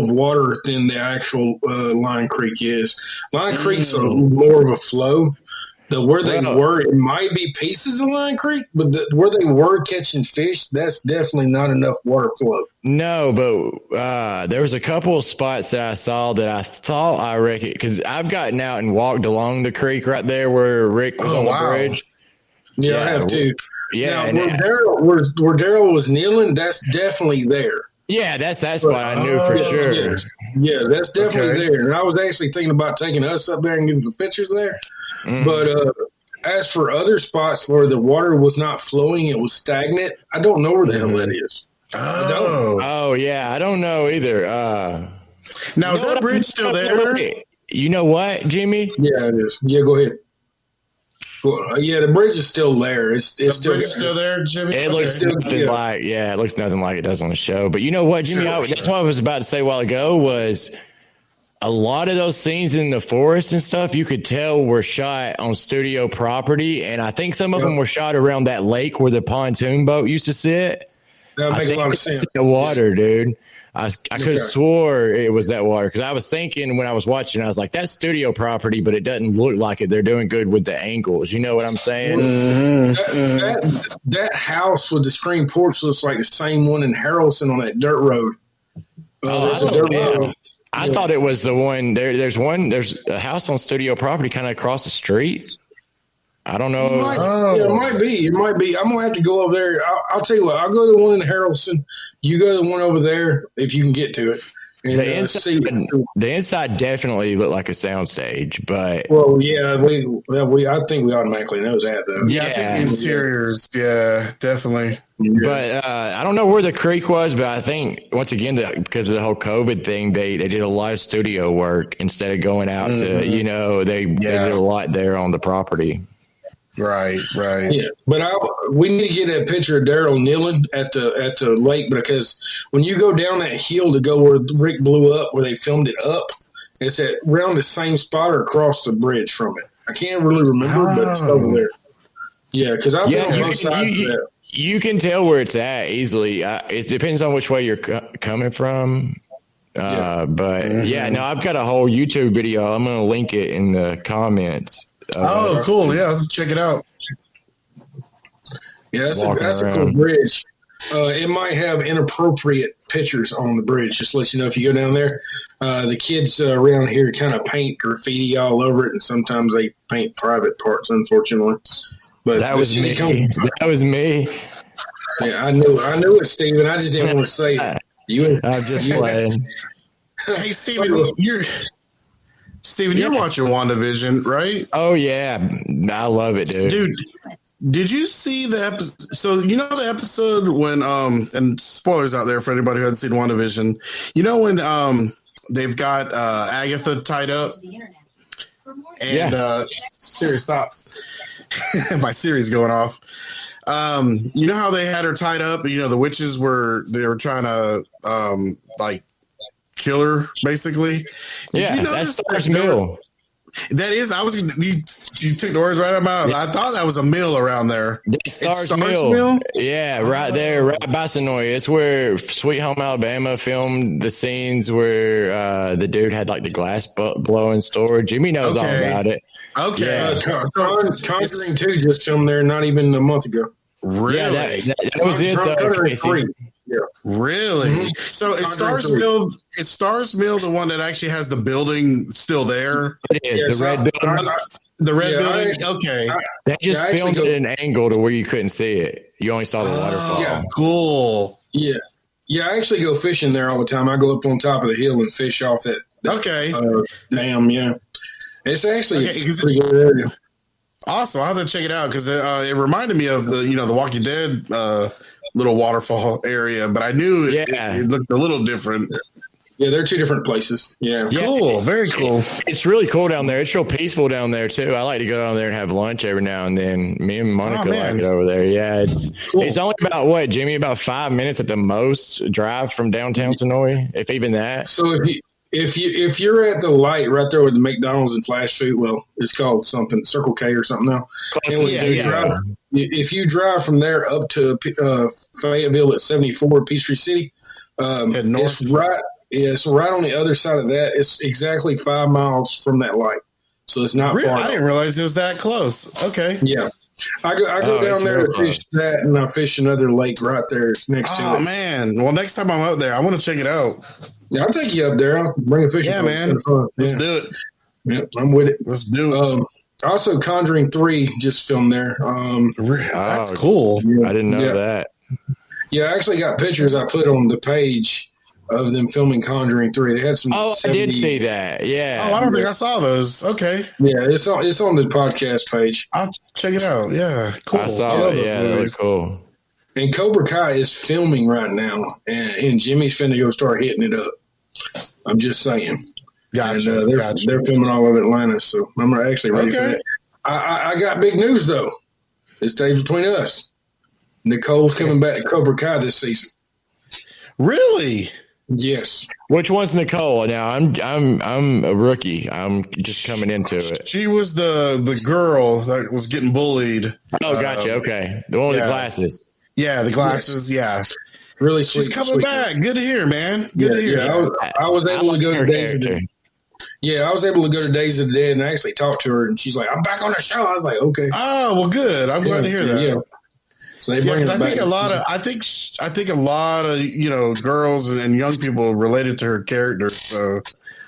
of water than the actual Line Creek is. Line Creek's more of a flow. Where they were, it might be pieces of Line Creek, but where they were catching fish, that's definitely not enough water flow. No, but there was a couple of spots that I saw that I thought I reckon, because I've gotten out and walked along the creek right there where Rick was on the bridge. Yeah, I have too. Yeah, now, where Daryl was kneeling, that's definitely there. Yeah, that's that spot I knew for sure. Yeah, that's definitely there. And I was actually thinking about taking us up there and getting some pictures there. But as for other spots where the water was not flowing, it was stagnant, I don't know where the hell that is. Oh, yeah, I don't know either. Now, is that bridge still there? You know what, Jimmy? Yeah, it is. Yeah, go ahead. Well, yeah, the bridge is still there. It's still there, Jimmy. It looks nothing like it looks nothing like it does on the show. But you know what, Jimmy? That's what I was about to say a while ago. Was a lot of those scenes in the forest and stuff you could tell were shot on studio property, and I think some of them were shot around that lake where the pontoon boat used to sit. That makes a lot of sense. The water, dude. I could have swore it was that water, because I was thinking when I was watching, I was like, that's studio property, but it doesn't look like it. They're doing good with the angles. You know what I'm saying? That house with the screen porch looks like the same one in Harrelson on that dirt road. There's a dirt road. I thought it was the one. There's a house on studio property kind of across the street. I don't know. It might be. It might be. I'm going to have to go over there. I'll tell you what. I'll go to the one in Harrelson. You go to the one over there if you can get to it. And, the inside definitely looked like a soundstage, but I think we automatically know that though. Yeah, I think interiors, definitely. But I don't know where the creek was, but I think once again because of the whole COVID thing, they did a lot of studio work instead of going out to they did a lot there on the property. Right. Yeah, but we need to get a picture of Daryl kneeling at the lake, because when you go down that hill to go where Rick blew up, where they filmed it up, it's around the same spot or across the bridge from it. I can't really remember, but it's over there. Yeah, because I've been on both sides of that. You can tell where it's at easily. It depends on which way you're coming from. I've got a whole YouTube video. I'm going to link it in the comments. Cool. Yeah, let's check it out. Yeah, that's a cool bridge. It might have inappropriate pictures on the bridge. Just to let you know, if you go down there, the kids around here kind of paint graffiti all over it, and sometimes they paint private parts, unfortunately. But that was me. That was me. Yeah, I knew it, Steven. I just didn't want to say it. I'm just playing. Hey, Steven, you're watching WandaVision, right? Oh, yeah. I love it, dude. Dude, did you see the episode? So, you know the episode when, and spoilers out there for anybody who hasn't seen WandaVision, you know when they've got Agatha tied up? And, Siri, stop. My Siri's going off. You know how they had her tied up? You know, the witches were trying to, kill her, basically. Did you notice that's Star's Mill. That is, you took the words right out of my mouth. I thought that was a mill around there. Star's Mill? Yeah, right there, right by Sonoya. It's where Sweet Home Alabama filmed the scenes where the dude had like the glass blowing store. Jimmy knows all about it. Okay. Yeah. Conjuring 2 just filmed there not even a month ago. Really? Yeah, that was it, though. Yeah. Really? Mm-hmm. So is Star's Mill the one that actually has the building still there? It is, the red building. The red building? Okay. They just filmed it at an angle to where you couldn't see it. You only saw the waterfall. Yeah, cool. Yeah. Yeah, I actually go fishing there all the time. I go up on top of the hill and fish off Okay. Dam, yeah. It's actually a pretty good area. Awesome. I'll have to check it out because it reminded me of the Walking Dead little waterfall area, but I knew it looked a little different. Yeah, they're two different places. Yeah. Cool. Very cool. It's really cool down there. It's real peaceful down there too. I like to go down there and have lunch every now and then. Me and Monica like it over there. Yeah, it's only about what, Jimmy? About 5 minutes at the most drive from downtown Sonoy, if even that. So if you're at the light right there with the McDonald's and flash food, well, it's called something Circle K or something now. If you drive from there up to Fayetteville at 74 Peachtree City, it's right on the other side of that. It's exactly 5 miles from that light, so it's not far. I didn't realize it was that close. Okay, yeah. I go down there to fish that, and I fish another lake right there next to it. Oh man! Well, next time I'm up there, I want to check it out. Yeah, I'll take you up there. I'll bring a fishing boat. Man. Let's do it. Yeah, I'm with it. Let's do it. Also, Conjuring 3 just filmed there. That's cool. Yeah, I didn't know that. Yeah, I actually got pictures I put on the page of them filming Conjuring 3. They had some. Oh, 70... I did see that. Yeah. Oh, I don't think I saw those. Okay. Yeah, it's on the podcast page. I'll check it out. Yeah, cool. I saw it. Yeah, that was cool. And Cobra Kai is filming right now, and Jimmy's finna go start hitting it up. I'm just saying. Gotcha. And they're filming all over Atlanta, so I'm actually ready for that. I got big news though. It stays between us. Nicole's coming back to Cobra Kai this season. Really? Yes. Which one's Nicole? Now I'm a rookie. I'm just coming into it. She was the girl that was getting bullied. Oh, gotcha. Okay, the one with the glasses. Yeah, the glasses. Yes. Yeah, really sweet. She's coming back. Good to hear, man. Good to hear. Yeah, I was able to go to Days of the Dead. Yeah, I was able to go to Days of the Dead and actually talk to her, and she's like, "I'm back on the show." I was like, "Okay." Oh, well, good. I'm glad to hear that. Yeah. So they bring us back. I think a lot of girls and young people related to her character. So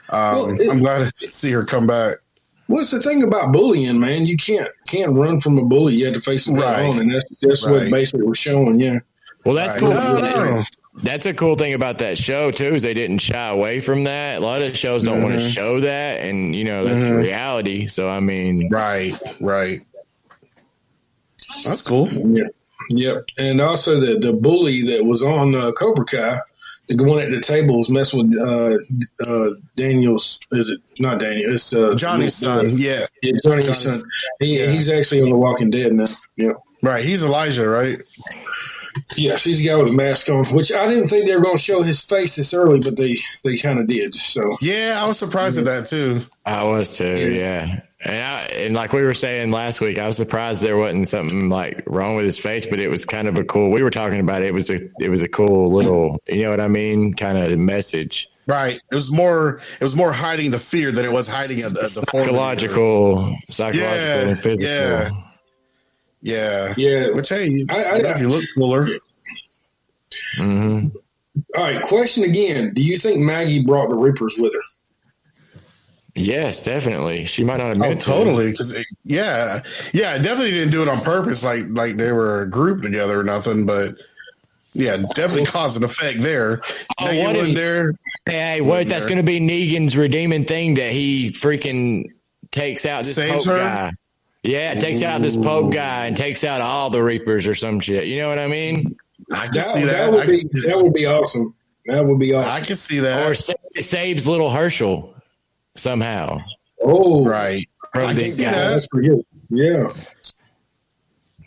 I'm glad to see her come back. What's the thing about bullying, man? You can't run from a bully. You have to face it head on, and that's what basically we're showing. Yeah. Well, that's cool. That's a cool thing about that show too, is they didn't shy away from that. A lot of shows don't want to show that, and that's the reality. So I mean, right. That's cool. Yeah. Yep. And also the bully that was on Cobra Kai, the one at the table was messing with Daniel's. Is it not Daniel? It's Johnny's son. Yeah, Johnny's son. He's actually on The Walking Dead now. Yeah. Right. He's Elijah, right? Yes, he's the guy with a mask on, which I didn't think they were going to show his face this early, but they kind of did. So yeah, I was surprised at that too. I was too. Yeah. And like we were saying last week, I was surprised there wasn't something like wrong with his face, but it was kind of a cool. We were talking about it. It was a cool little, you know what I mean, kind of message. Right. It was more hiding the fear than it was hiding the psychological and physical. Yeah. Which hey, if you look cooler. Mm-hmm. All right. Question again: do you think Maggie brought the Reapers with her? Yes, definitely. She might not have meant totally. Because definitely didn't do it on purpose, like they were a group together or nothing. But yeah, definitely caused an effect there. Oh, what if there? Hey, what if that's going to be Negan's redeeming thing that he freaking takes out this Pope guy? Yeah, takes out this Pope guy and takes out all the Reapers or some shit. You know what I mean? I can see that. That would be awesome. That would be awesome. I can see that. Or saves little Herschel somehow. Oh, right. I can see that. That's pretty good. Yeah.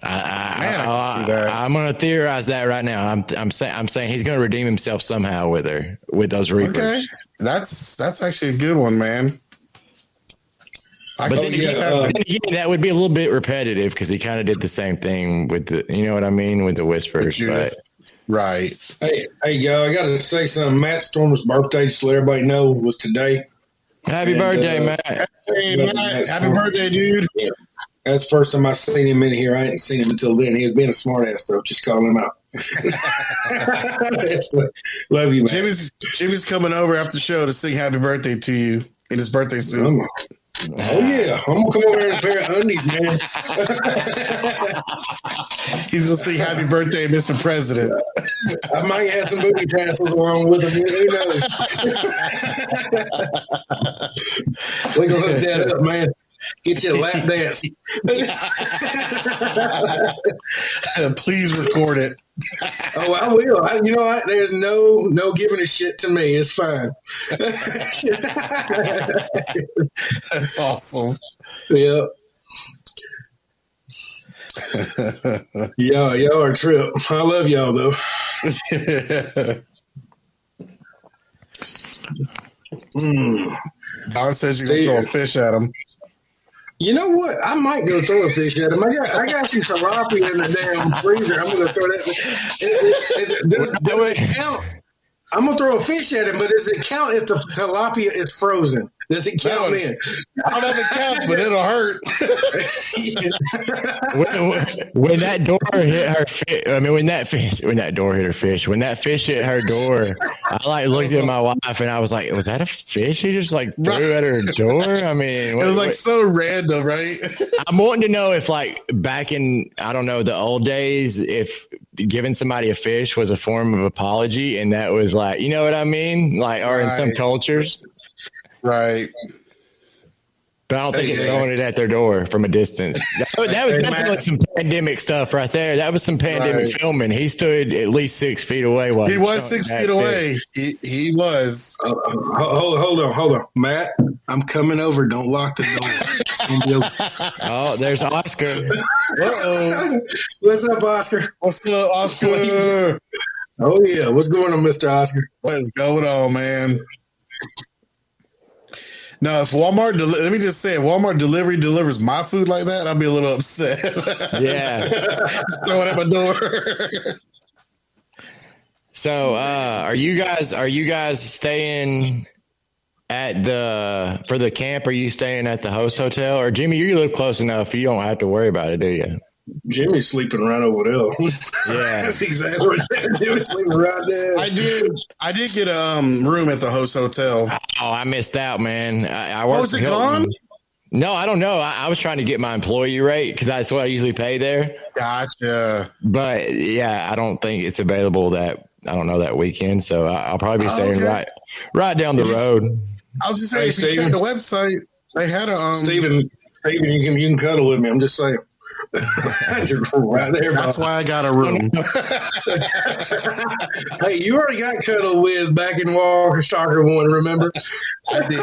I'm going to theorize that right now. I'm saying he's going to redeem himself somehow with her, with those Reapers. Okay. That's actually a good one, man. But then again, that would be a little bit repetitive because he kind of did the same thing with the, you know what I mean, with the Whispers. But. Right. Hey, y'all, I got to say something. Matt Stormer's birthday, just to let everybody know, was today. Happy birthday, Matt. Hey, Matt. Happy birthday, dude. Yeah. That's the first time I seen him in here. I hadn't seen him until then. He was being a smart ass, though. Just calling him out. Love you, man. Jimmy's coming over after the show to sing happy birthday to you in his birthday suit. Oh yeah, I'm gonna come over here in a pair of undies, man. He's gonna sing "Happy Birthday, Mr. President." I might have some booty tassels along with him. Who knows? We gonna hook that up, man. Get you a lap dance. Please record it. Oh, I will. You know what? There's no giving a shit to me. It's fine. That's awesome. Yeah. Y'all are a trip. I love y'all though. Don says you're gonna throw a fish at him. You know what? I might go throw a fish at him. I got some tilapia in the damn freezer. I'm gonna throw that. Does it count? I'm gonna throw a fish at him, but does it count if the tilapia is frozen? Does it count then? I don't know if it counts, but it'll hurt. when that door hit her when that fish hit her door, I looked at my wife and I was like, was that a fish he just threw at her door? I mean, it was so random, right? I'm wanting to know if back in, I don't know, the old days, if giving somebody a fish was a form of apology, and that was you know what I mean? Or in some cultures. Right. But I don't think it's throwing it at their door from a distance. That was definitely some pandemic stuff right there. That was some pandemic filming. He stood at least 6 feet away. While he was 6 feet away. He was. Hold on. Matt, I'm coming over. Don't lock the door. Oh, there's Oscar. Uh-oh. What's up, Oscar? What's up, Oscar? Oh, yeah. What's going on, Mr. Oscar? What is going on, man? No, if Walmart, let me just say, if Walmart delivery delivers my food like that, I'll be a little upset. Yeah. Just throw it at my door. So, are you guys staying for the camp? Are you staying at the host hotel? Or Jimmy, you live close enough, you don't have to worry about it, do you? Jimmy's sleeping right over there. Yeah, that's exactly what Jimmy's sleeping right there. I did get a room at the host hotel. Oh, I missed out, man. I worked. Oh, is it gone? No, I don't know. I was trying to get my employee rate because that's what I usually pay there. Gotcha. But yeah, I don't think it's available that weekend. So I'll probably be staying right down the road. I was just saying, if you check the website, they had a Steven, you can cuddle with me. I'm just saying. Right there, that's why I got a room. Hey, you already got cuddled with back in Walker Stalker 1, remember? I did.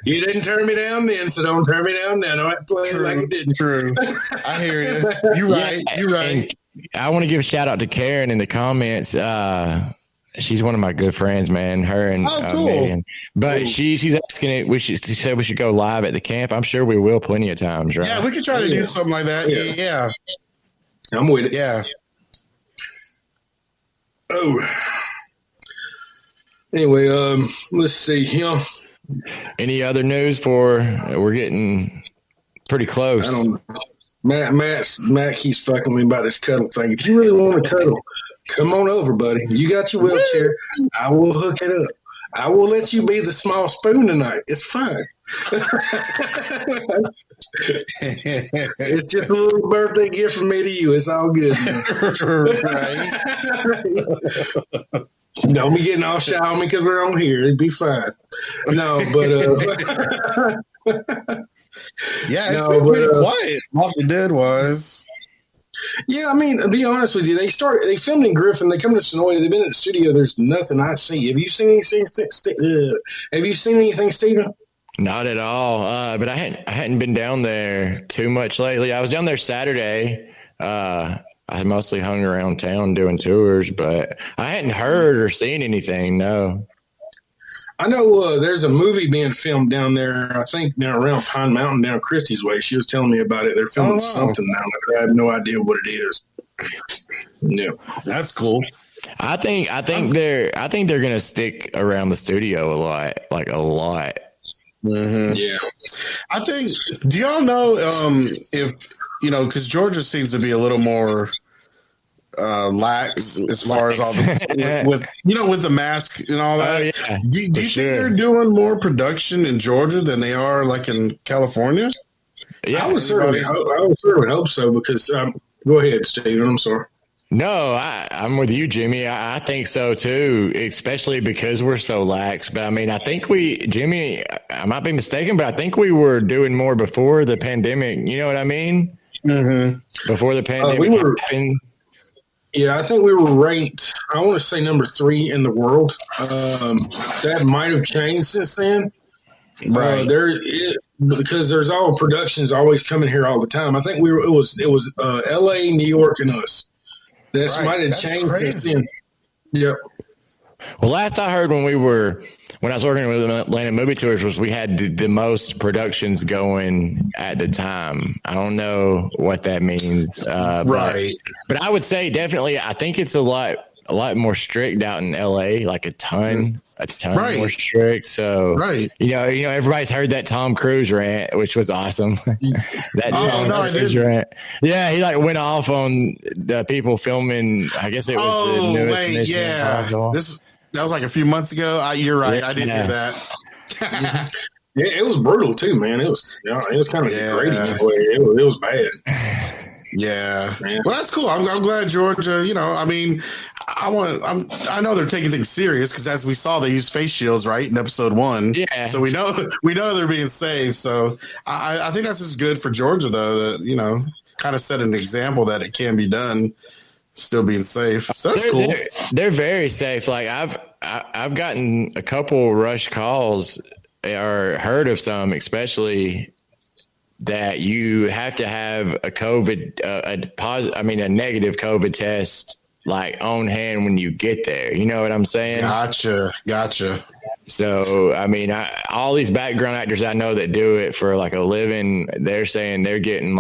You didn't turn me down then, so don't turn me down now. Don't play it like it didn't. True. I hear you. You're right. You're right. I want to give a shout out to Karen in the comments. She's one of my good friends, man. Her and cool. Megan. But she's asking it. She said we should go live at the camp. I'm sure we will plenty of times, right? Yeah, we could try to do something like that. Yeah. I'm with it. Yeah. Oh. Anyway, let's see. Any other news we're getting pretty close. I don't Matt keeps fucking me about this cuddle thing. If you really want to cuddle, come on over, buddy. You got your wheelchair. I will hook it up. I will let you be the small spoon tonight. It's fine. It's just a little birthday gift from me to you. It's all good. Right? Don't be getting all shy on me because we're on here. It'd be fine. No, but yeah, it's been pretty quiet. Walking Dead was. Yeah, I mean, to be honest with you, they filmed in Griffin. They come to Sonoya. They've been at the studio. There's nothing I see. Have you seen anything? Have you seen anything, Steven? Not at all. But I hadn't been down there too much lately. I was down there Saturday. I mostly hung around town doing tours, but I hadn't heard or seen anything. No. I know there's a movie being filmed down there, I think down around Pine Mountain, down Christie's Way. She was telling me about it. They're filming something down there. I have no idea what it is. Yeah. That's cool. I think they're going to stick around the studio a lot. Mm-hmm. Yeah. I think, do y'all know if, because Georgia seems to be a little more lax as far as all the with the mask and all that. Oh, yeah, do you think they're doing more production in Georgia than they are like in California? Yeah, I would certainly hope so because go ahead, Steven. I'm sorry. No, I'm with you, Jimmy. I think so too, especially because we're so lax. But I mean, I think Jimmy, I might be mistaken, but I think we were doing more before the pandemic. You know what I mean? Mm-hmm. Before the pandemic happened. Yeah, I think we were ranked, I want to say number 3 in the world. That might have changed since then. Right. Because there's all productions always coming here all the time. I think it was LA, New York, and us. That might have changed since then. Yep. Well, last I heard when I was working with Atlanta Movie Tours was we had the most productions going at the time. I don't know what that means. Right. But I would say definitely, I think it's a lot more strict out in LA, like a ton right. more strict. So, right. Everybody's heard that Tom Cruise rant, which was awesome. Cruise rant. Yeah. He went off on the people filming. I guess it was the newest Mission Impossible. That was like a few months ago. You're right. Yeah. I didn't hear that. Yeah, it was brutal too, man. It was kind of degrading in a way. It was bad. Yeah. Well, that's cool. I'm glad Georgia. I mean, I know they're taking things serious because as we saw, they used face shields right in episode 1. Yeah. So we know they're being safe. So I think that's just good for Georgia, though. That kind of set an example that it can be done, still being safe. So that's cool. They're very safe. Like I've gotten a couple rush calls or heard of some, especially that you have to have a COVID, a negative COVID test, on hand when you get there. You know what I'm saying? Gotcha. So, I mean, all these background actors I know that do it for a living, they're saying they're getting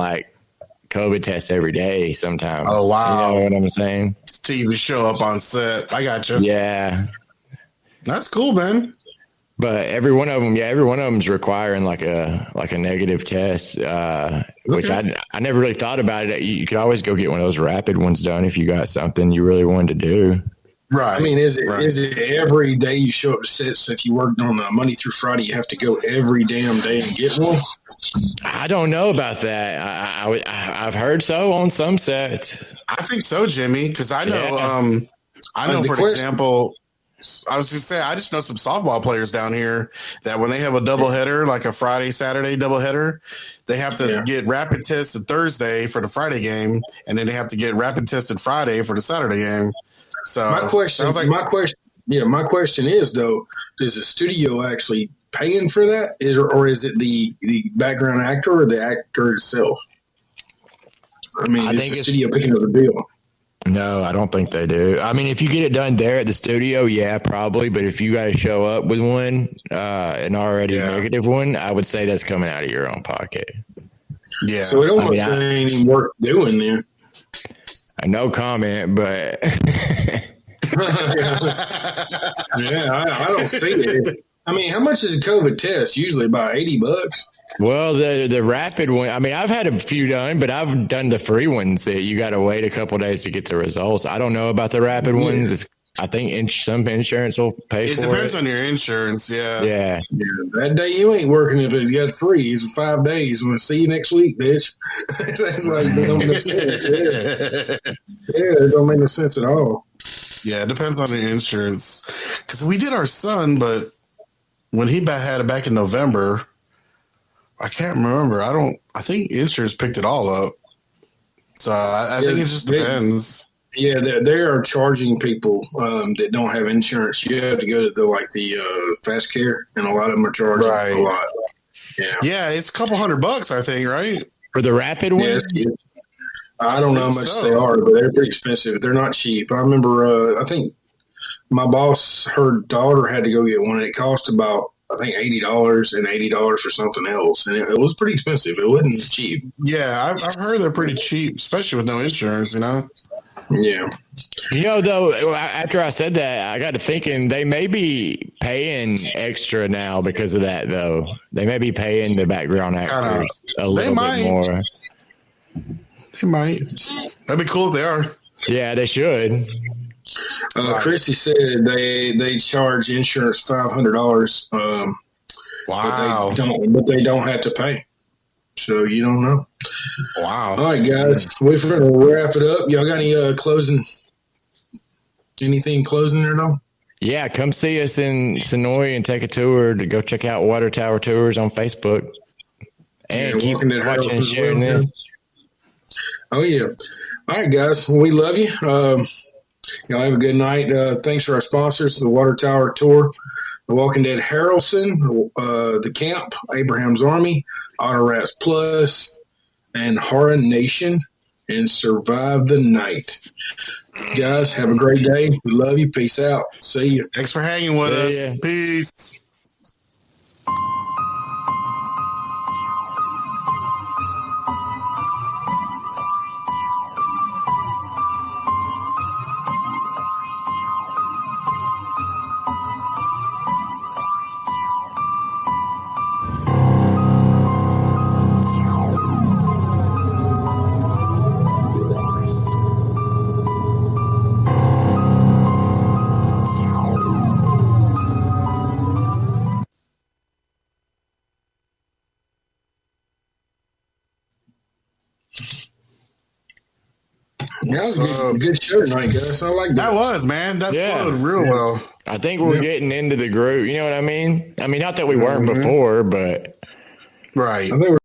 COVID tests every day sometimes. Oh, wow. You know what I'm saying? TV show up on set. I gotcha. Yeah. That's cool, man. But every one of them is requiring a negative test, which I never really thought about it. You could always go get one of those rapid ones done if you got something you really wanted to do. Right. I mean, is it every day you show up to set? So if you worked on Monday through Friday, you have to go every damn day and get one? I don't know about that. I've heard so on some sets. I think so, Jimmy, because I know. For example. I was going to say, I just know some softball players down here that when they have a doubleheader, like a Friday, Saturday doubleheader, they have to get rapid tested Thursday for the Friday game, and then they have to get rapid tested Friday for the Saturday game. So my question is though, is the studio actually paying for that, or is it the background actor or the actor itself? I mean, is the studio picking up the bill? No, I don't think they do. I mean, if you get it done there at the studio, yeah, probably. But if you got to show up with one, an already negative one, I would say that's coming out of your own pocket. Yeah. So it almost ain't even worth doing there. No comment, but I don't see it. I mean, how much is a COVID test? Usually about $80. Well, the rapid one, I mean, I've had a few done, but I've done the free ones that you got to wait a couple of days to get the results. I don't know about the rapid ones. I think some insurance will pay for it. It depends on your insurance, yeah. Yeah. That day you ain't working if you got free. It's 5 days. I'm going to see you next week, bitch. That's it don't make sense. Yeah, it don't make no sense at all. Yeah, it depends on the insurance. Because we did our son, but when he had it back in November, I can't remember. I think insurance picked it all up. So I think it just depends. Yeah, they are charging people that don't have insurance. You have to go to the fast care, and a lot of them are charging a lot. Yeah, it's a couple $100, I think, right? For the rapid one? Yes. I don't know how much they are, but they're pretty expensive. They're not cheap. I remember, I think my boss, her daughter had to go get one, and it cost about, I think, $80 and $80 for something else. And it was pretty expensive. It wasn't cheap. Yeah, I've heard they're pretty cheap, especially with no insurance, Yeah. Though, after I said that, I got to thinking they may be paying extra now because of that, though. They may be paying the background actors a little bit more. They might. That'd be cool if they are. Yeah, they should. Chrissy said they charge insurance $500. Wow. But they don't have to pay. So you don't know. Wow. All right, guys, we're going to wrap it up. Y'all got any anything closing at all? Yeah, come see us in Sonoy and take a tour to go check out Water Tower Tours on Facebook. And keep watching and sharing this. Oh, yeah. All right, guys. Well, we love you. Y'all have a good night. Thanks for our sponsors, the Water Tower Tour, The Walking Dead Harrelson, The Camp, Abraham's Army, Auto Rats Plus, and Horror Nation, and Survive the Night. Guys, have a great day. We love you. Peace out. See you. Thanks for hanging with us. Peace. That was a good show tonight, guys. I like that. That was, man. That flowed real well. I think we're getting into the groove. You know what I mean? I mean, not that we weren't before, but right. I think we're